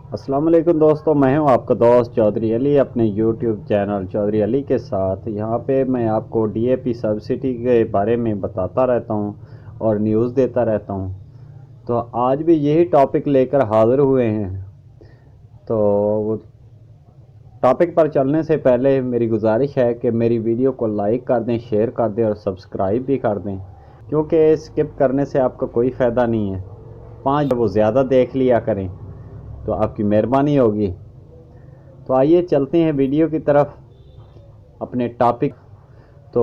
अस्सलाम वालेकुम दोस्तों, मैं हूं आपका दोस्त चौधरी अली अपने यूट्यूब चैनल चौधरी अली के साथ। यहां पे मैं आपको डीएपी सब्सिडी के बारे में बताता रहता हूं और न्यूज़ देता रहता हूं। तो आज भी यही टॉपिक लेकर हाज़िर हुए हैं। तो टॉपिक पर चलने से पहले मेरी गुजारिश है कि मेरी वीडियो को लाइक कर दें, शेयर कर दें और सब्सक्राइब भी कर दें, क्योंकि स्किप करने से आपका कोई फ़ायदा नहीं है। 5 वो ज़्यादा देख लिया करें तो आपकी मेहरबानी होगी। तो आइए चलते हैं वीडियो की तरफ, अपने टॉपिक। तो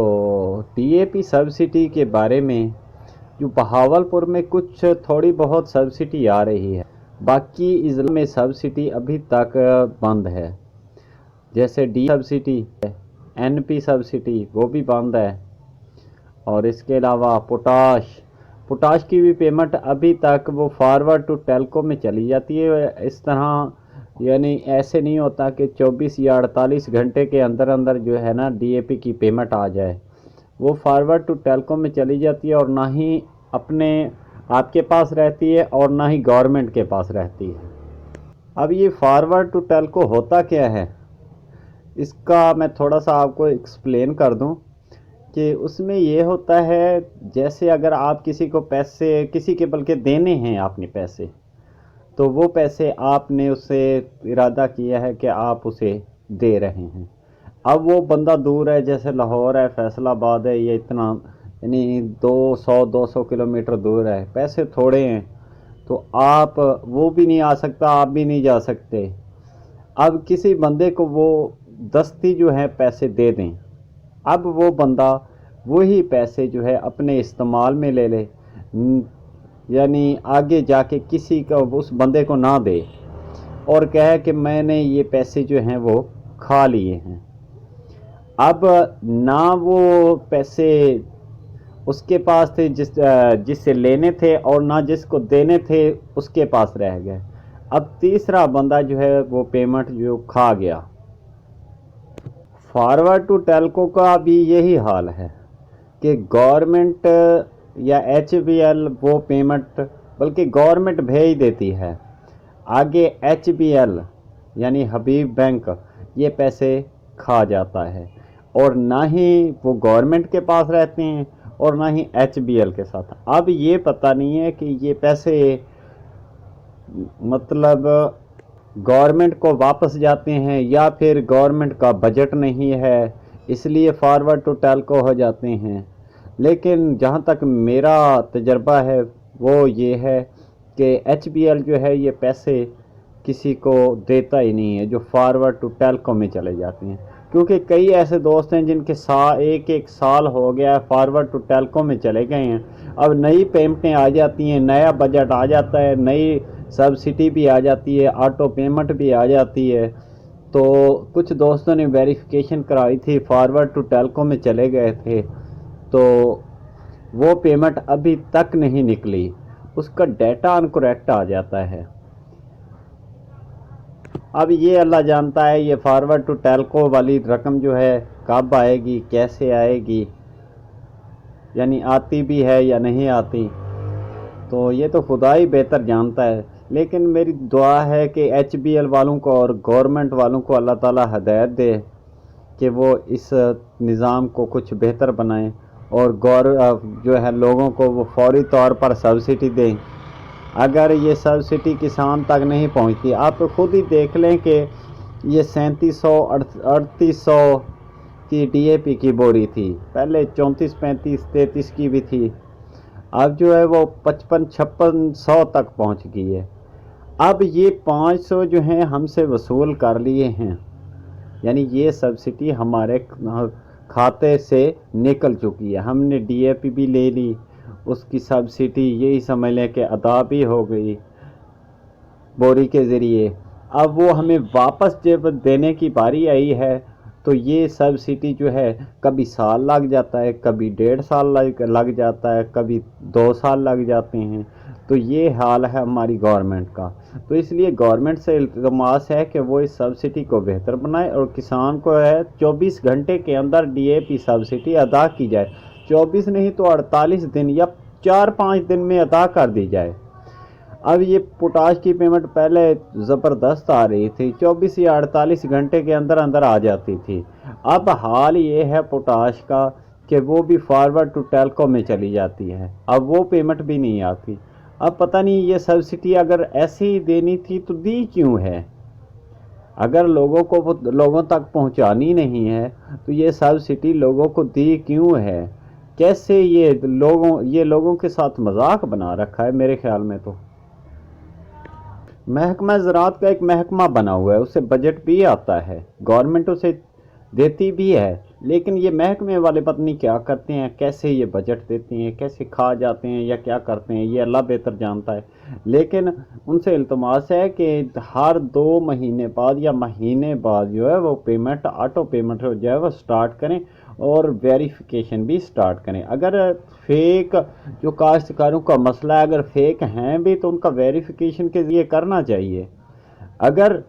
डीएपी सब्सिडी के बारे में जो बहावलपुर में कुछ थोड़ी बहुत सब्सिडी आ रही है, बाकी इज़्ला में सब्सिडी अभी तक बंद है। जैसे डी सब्सिडी है, एनपी सब्सिडी वो भी बंद है, और इसके अलावा पोटाश की भी पेमेंट अभी तक वो फॉरवर्ड टू टेल्को में चली जाती है। इस तरह यानी ऐसे नहीं होता कि 24 या 48 घंटे के अंदर अंदर जो है ना डीएपी की पेमेंट आ जाए। वो फॉरवर्ड टू टेल्को में चली जाती है, और ना ही अपने आपके पास रहती है और ना ही गवर्नमेंट के पास रहती है। अब ये फॉरवर्ड टू टेल्को होता क्या है, इसका मैं थोड़ा सा आपको एक्सप्लेन कर दूं कि उसमें ये होता है, जैसे अगर आप किसी को पैसे किसी के बल्कि देने हैं आपने पैसे, तो वो पैसे आपने उससे इरादा किया है कि आप उसे दे रहे हैं। अब वो बंदा दूर है, जैसे लाहौर है, फैसलाबाद है, ये इतना यानी 200 किलोमीटर दूर है, पैसे थोड़े हैं, तो आप वो भी नहीं आ सकता, आप भी नहीं जा सकते। अब किसी बंदे को वो दस्ती जो है पैसे दे दें, अब वो बंदा वही पैसे जो है अपने इस्तेमाल में ले ले, यानी आगे जाके किसी का उस बंदे को ना दे और कहे कि मैंने ये पैसे जो हैं वो खा लिए हैं। अब ना वो पैसे उसके पास थे जिससे लेने थे, और ना जिसको देने थे उसके पास रह गए। अब तीसरा बंदा जो है वो पेमेंट जो खा गया। फॉरवर्ड टू टेल्को का भी यही हाल है कि गवर्नमेंट या एचबीएल वो पेमेंट बल्कि गवर्नमेंट भेज देती है, आगे एचबीएल यानी हबीब बैंक ये पैसे खा जाता है, और ना ही वो गवर्नमेंट के पास रहते हैं और ना ही एचबीएल के साथ। अब ये पता नहीं है कि ये पैसे मतलब गवर्नमेंट को वापस जाते हैं या फिर गवर्नमेंट का बजट नहीं है इसलिए फॉरवर्ड टू टेल्को हो जाते हैं। लेकिन जहाँ तक मेरा तजर्बा है वो ये है कि एचबीएल जो है ये पैसे किसी को देता ही नहीं है जो फॉरवर्ड टू टेल्को में चले जाते हैं, क्योंकि कई ऐसे दोस्त हैं जिनके एक साल हो गया फॉरवर्ड टू टेल्को में चले गए हैं। अब नई पेमेंटें आ जाती हैं, नया बजट आ जाता है, नई सब्सिडी भी आ जाती है, ऑटो पेमेंट भी आ जाती है। तो कुछ दोस्तों ने वेरिफिकेशन कराई थी, फॉरवर्ड टू टेल्को में चले गए थे, तो वो पेमेंट अभी तक नहीं निकली, उसका डाटा अनकरेक्ट आ जाता है। अब ये अल्लाह जानता है ये फॉरवर्ड टू टेल्को वाली रकम जो है कब आएगी, कैसे आएगी, यानी आती भी है या नहीं आती, तो ये तो खुदा ही बेहतर जानता है। लेकिन मेरी दुआ है कि एचबीएल वालों को और गवर्नमेंट वालों को अल्लाह ताला हदायत दे कि वो इस निज़ाम को कुछ बेहतर बनाएं और जो है लोगों को वो फौरी तौर पर सब्सिडी दें। अगर ये सब्सिडी किसान तक नहीं पहुंचती, आप खुद ही देख लें कि ये 3700 3800 की डीएपी की बोरी थी, पहले 34 35 33 की भी थी, अब जो है वो 55 5600 तक पहुंच गई है। अब ये 500 जो हैं हमसे वसूल कर लिए हैं, यानी ये सब्सिडी हमारे खाते से निकल चुकी है। हमने डीएपी भी ले ली, उसकी सब्सिडी यही समझ लें कि अदा भी हो गई बोरी के ज़रिए। अब वो हमें वापस जब देने की बारी आई है तो ये सब्सिडी जो है कभी साल लग जाता है, कभी 1.5 साल लग जाता है, कभी 2 साल लग जाते हैं। तो ये हाल है हमारी गवर्नमेंट का। तो इसलिए गवर्नमेंट से इल्तमास है कि वो इस सब्सिडी को बेहतर बनाए और किसान को है 24 घंटे के अंदर डीएपी सब्सिडी अदा की जाए। 24 नहीं तो 48 दिन या 4-5 दिन में अदा कर दी जाए। اب یہ پوٹاش کی پیمنٹ پہلے زبردست آ رہی تھی، 24 یا 48 گھنٹے کے اندر اندر آ جاتی تھی۔ اب حال یہ ہے پوٹاش کا کہ وہ بھی فارورڈ ٹو ٹیلکو میں چلی جاتی ہے، اب وہ پیمنٹ بھی نہیں آتی۔ اب پتہ نہیں یہ سبسڈی اگر ایسے ہی دینی تھی تو دی کیوں ہے؟ اگر لوگوں تک پہنچانی نہیں ہے تو یہ سبسڈی لوگوں کو دی کیوں ہے؟ کیسے یہ لوگوں کے ساتھ مذاق بنا رکھا ہے میرے خیال میں تو۔ محکمہ زراعت کا ایک محکمہ بنا ہوا ہے، اسے بجٹ بھی آتا ہے، گورنمنٹ اسے دیتی بھی ہے، لیکن یہ محکمے والے پتہ نہیں کیا کرتے ہیں، کیسے یہ بجٹ دیتے ہیں، کیسے کھا جاتے ہیں یا کیا کرتے ہیں، یہ اللہ بہتر جانتا ہے۔ لیکن ان سے التماس ہے کہ ہر 2 مہینے بعد یا مہینے بعد جو ہے وہ پیمنٹ آٹو پیمنٹ جو ہے وہ سٹارٹ کریں اور ویریفیکیشن بھی سٹارٹ کریں۔ اگر فیک جو کاشتکاروں کا مسئلہ ہے، اگر فیک ہیں بھی تو ان کا ویریفیکیشن کے لیے کرنا چاہیے۔ اگر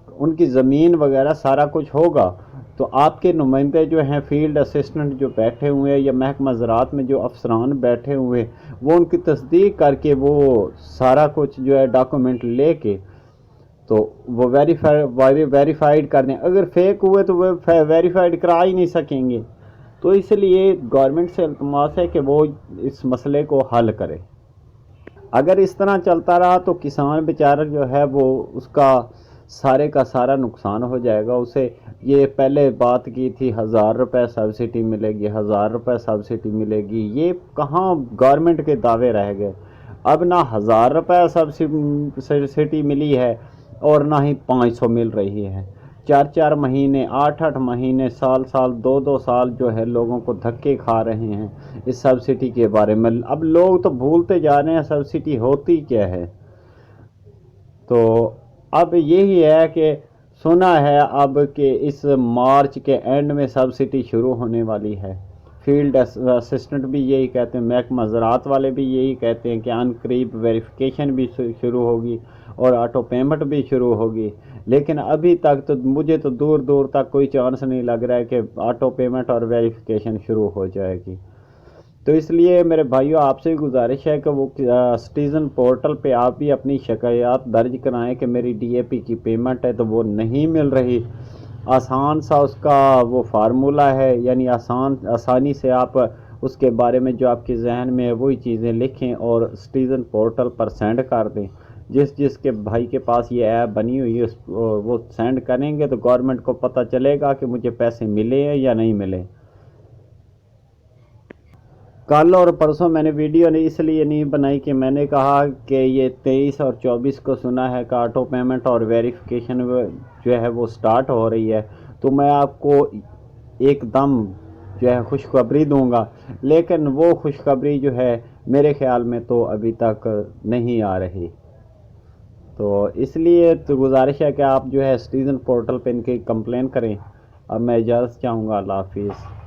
ان کی زمین وغیرہ سارا کچھ ہوگا تو آپ کے نمائندے جو ہیں، فیلڈ اسسٹنٹ جو بیٹھے ہوئے ہیں یا محکمہ زراعت میں جو افسران بیٹھے ہوئے، وہ ان کی تصدیق کر کے وہ سارا کچھ جو ہے ڈاکومنٹ لے کے تو وہ ویریفائڈ کر دیں۔ اگر فیک ہوئے تو وہ ویریفائڈ کرا ہی نہیں سکیں گے۔ تو اس لیے گورنمنٹ سے التماس ہے کہ وہ اس مسئلے کو حل کرے۔ اگر اس طرح چلتا رہا تو کسان بیچارہ جو ہے وہ اس کا سارے کا سارا نقصان ہو جائے گا۔ اسے یہ پہلے بات کی تھی 1000 روپے سبسڈی ملے گی، 1000 روپے سبسڈی ملے گی، یہ کہاں گورنمنٹ کے دعوے رہ گئے؟ اب نہ 1000 روپے سبسڈی ملی ہے اور نہ ہی 500 مل رہی ہے۔ 4 مہینے، 8 مہینے، سال 2 سال جو ہے لوگوں کو دھکے کھا رہے ہیں اس سبسڈی کے بارے میں۔ اب لوگ تو بھولتے جا رہے ہیں سبسڈی ہوتی کیا ہے۔ تو اب یہی ہے کہ سنا ہے اب کہ اس مارچ کے اینڈ میں سبسڈی شروع ہونے والی ہے۔ فیلڈ اسسٹنٹ بھی یہی کہتے ہیں، محکمہ زراعت والے بھی یہی کہتے ہیں کہ عن قریب ویریفیکیشن بھی شروع ہوگی اور آٹو پیمنٹ بھی شروع ہوگی۔ لیکن ابھی تک تو مجھے تو دور تک کوئی چانس نہیں لگ رہا ہے کہ آٹو پیمنٹ اور ویریفیکیشن شروع ہو جائے گی۔ تو اس لیے میرے بھائیوں آپ سے گزارش ہے کہ وہ سٹیزن پورٹل پہ آپ بھی اپنی شکایات درج کرائیں کہ میری ڈی اے پی کی پیمنٹ ہے تو وہ نہیں مل رہی۔ آسان سا اس کا وہ فارمولہ ہے، یعنی آسانی سے آپ اس کے بارے میں جو آپ کے ذہن میں ہے وہی چیزیں لکھیں اور سٹیزن پورٹل پر سینڈ کر دیں۔ جس کے بھائی کے پاس یہ ایپ بنی ہوئی ہے وہ سینڈ کریں گے تو گورنمنٹ کو پتہ چلے گا کہ مجھے پیسے ملے ہیں یا نہیں ملے۔ کل اور پرسوں میں نے ویڈیو اس لیے نہیں بنائی کہ میں نے کہا کہ یہ 23 اور 24 کو سنا ہے کہ آٹو پیمنٹ اور ویریفیکیشن جو ہے وہ سٹارٹ ہو رہی ہے، تو میں آپ کو ایک دم جو ہے خوشخبری دوں گا، لیکن وہ خوشخبری جو ہے میرے خیال میں تو ابھی تک نہیں آ رہی۔ تو اس لیے تو گزارش ہے کہ آپ جو ہے سٹیزن پورٹل پہ ان کی کمپلین کریں۔ اب میں اجازت چاہوں گا، اللہ حافظ۔